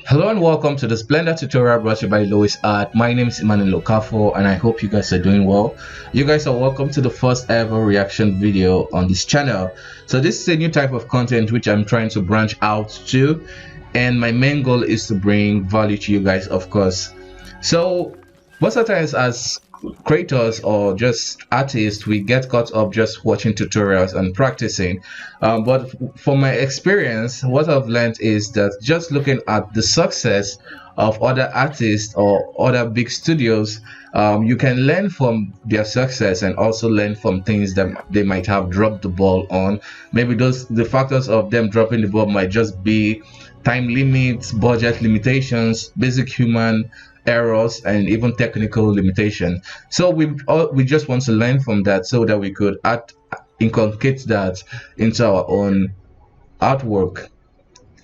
Hello and welcome to this Blender tutorial brought to you by Luwizart. My name is Emmanuel Okafo and I hope you guys are doing well. You guys are welcome to the first ever reaction video on this channel. So this is a new type of content which I'm trying to branch out to, and my main goal is to bring value to you guys, of course. So most of the times as creators or just artists, we get caught up just watching tutorials and practicing, but from my experience, what I've learned is that just looking at the success of other artists or other big studios, you can learn from their success and also learn from things that they might have dropped the ball on. Maybe the factors of them dropping the ball might just be time limits, budget limitations, basic human errors, and even technical limitation. So we just want to learn from that so that we could inculcate that into our own artwork.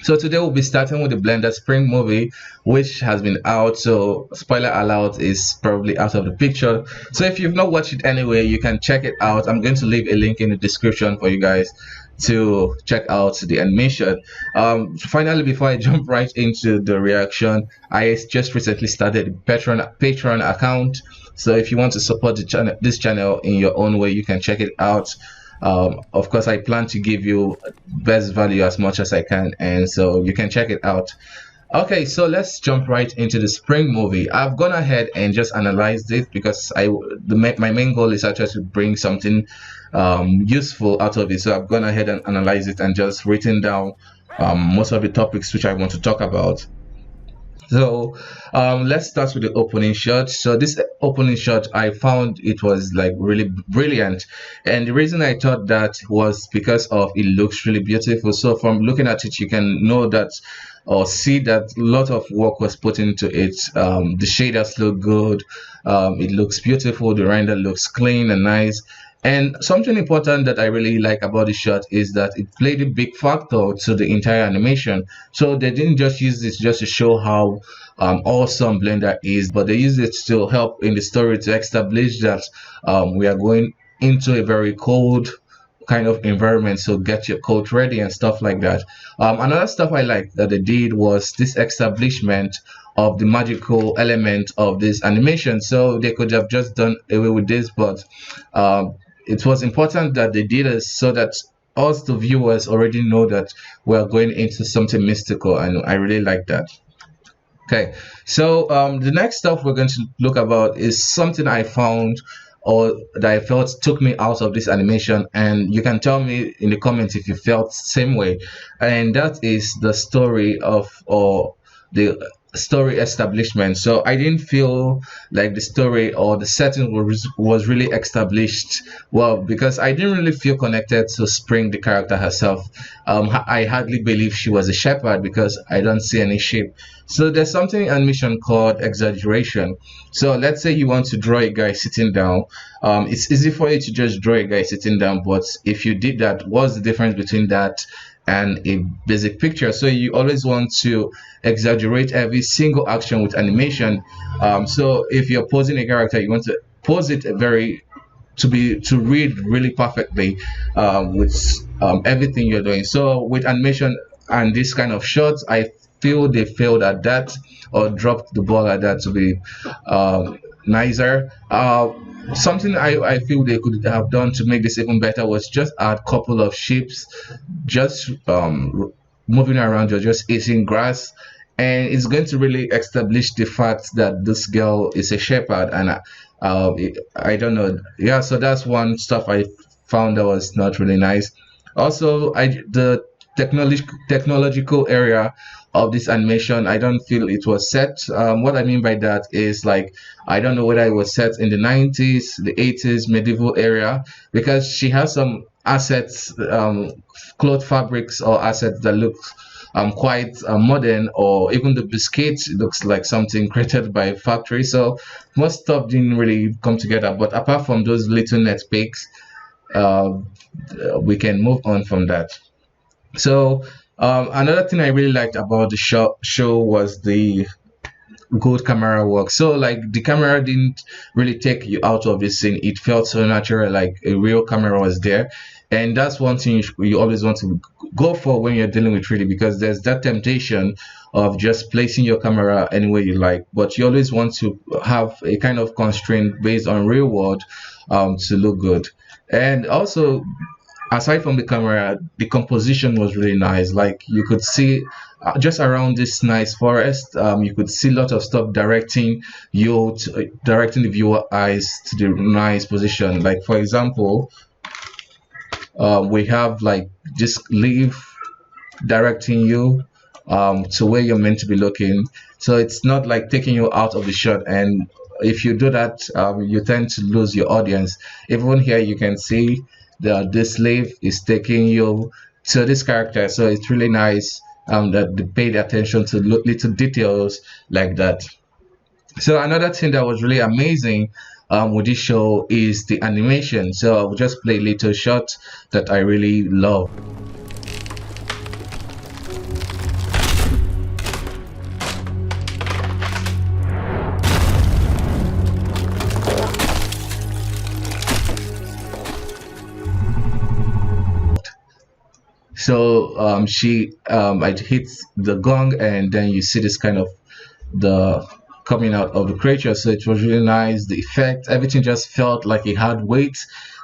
So today we'll be starting with the Blender Spring movie, which has been out, so spoiler alert is probably out of the picture. So if you've not watched it anyway, you can check it out. I'm going to leave a link in the description for you guys to check out the animation. Finally, before I jump right into the reaction, I just recently started a Patreon account, so if you want to support this channel in your own way, you can check it out. Of course, I plan to give you best value as much as I can, and so you can check it out. Okay, so let's jump right into the Spring movie. I've gone ahead and just analyzed it because my main goal is actually to bring something useful out of it. So I've gone ahead and analyzed it and just written down most of the topics which I want to talk about. So let's start with the opening shot. So this opening shot, I found it was like really brilliant, and the reason I thought that was because of it looks really beautiful. So from looking at it, you can know that or see that a lot of work was put into it. The shaders look good, it looks beautiful, the render looks clean and nice. And something important that I really like about the shot is that it played a big factor to the entire animation. So they didn't just use this just to show how awesome Blender is, but they used it to help in the story to establish that we are going into a very cold kind of environment, so get your coat ready and stuff like that. Another stuff I like that they did was this establishment of the magical element of this animation. So they could have just done away with this, but it was important that they did it so that us, the viewers, already know that we're going into something mystical, and I really like that. Okay, so the next stuff we're going to look about is something I found or that I felt took me out of this animation, and you can tell me in the comments if you felt the same way, and that is the story or the story establishment. So I didn't feel like the story or the setting was really established well, because I didn't really feel connected to Spring, the character herself. I hardly believe she was a shepherd because I don't see any sheep. So there's something in animation called exaggeration. So let's say you want to draw a guy sitting down. It's easy for you to just draw a guy sitting down, but if you did that, what's the difference between that and a basic picture? So you always want to exaggerate every single action with animation. So if you're posing a character, you want to pose it to read really perfectly with everything you're doing. So with animation and this kind of shots, I feel they failed at that or dropped the ball at that to be nicer. Something I feel they could have done to make this even better was just add a couple of sheep just moving around or just eating grass, and it's going to really establish the fact that this girl is a shepherd. And I don't know, yeah, so that's one stuff I found that was not really nice. Also, the technological area of this animation, I don't feel it was set. What I mean by that is, like, I don't know whether it was set in the 90s, the 80s, medieval area, because she has some assets, cloth fabrics or assets that look quite modern, or even the biscuits looks like something created by a factory. So most stuff didn't really come together, but apart from those little nitpicks, we can move on from that. So another thing I really liked about the show was the good camera work. So like the camera didn't really take you out of the scene. It felt so natural, like a real camera was there. And that's one thing you always want to go for when you're dealing with 3D, because there's that temptation of just placing your camera any way you like, but you always want to have a kind of constraint based on real world to look good. And also, aside from the camera, the composition was really nice. Like you could see just around this nice forest, you could see a lot of stuff directing directing the viewer eyes to the nice position. Like for example, we have like this leaf directing you to where you're meant to be looking. So it's not like taking you out of the shot. And if you do that, you tend to lose your audience. Even here, you can see this leaf is taking you to this character. So it's really nice that they paid attention to little details like that. So another thing that was really amazing with this show is the animation. So I will just play a little shot that I really love. So she it hits the gong, and then you see this kind of the coming out of the creature. So it was really nice. The effect, everything just felt like it had weight,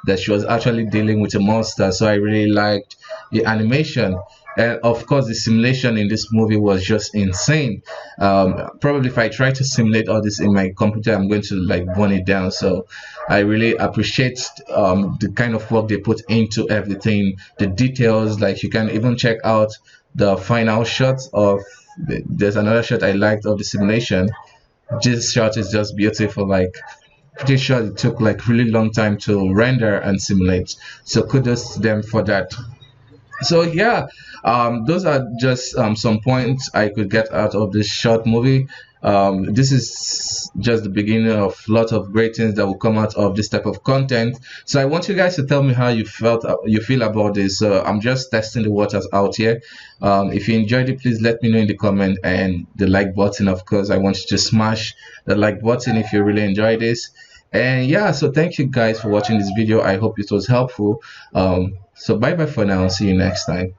that she was actually dealing with a monster. So I really liked the animation. And of course, the simulation in this movie was just insane. Probably if I try to simulate all this in my computer, I'm going to like burn it down. So I really appreciate the kind of work they put into everything, the details. Like you can even check out the final shots of. There's another shot I liked of the simulation. This shot is just beautiful. Like pretty sure it took like really long time to render and simulate. So kudos to them for that. So yeah, those are just some points I could get out of this short movie. This is just the beginning of a lot of great things that will come out of this type of content. So I want you guys to tell me how you feel about this. I'm just testing the waters out here. If you enjoyed it, please let me know in the comment, and the like button. Of course, I want you to smash the like button if you really enjoy this. And yeah, so thank you guys for watching this video. I hope it was helpful. So bye bye for now. See you next time.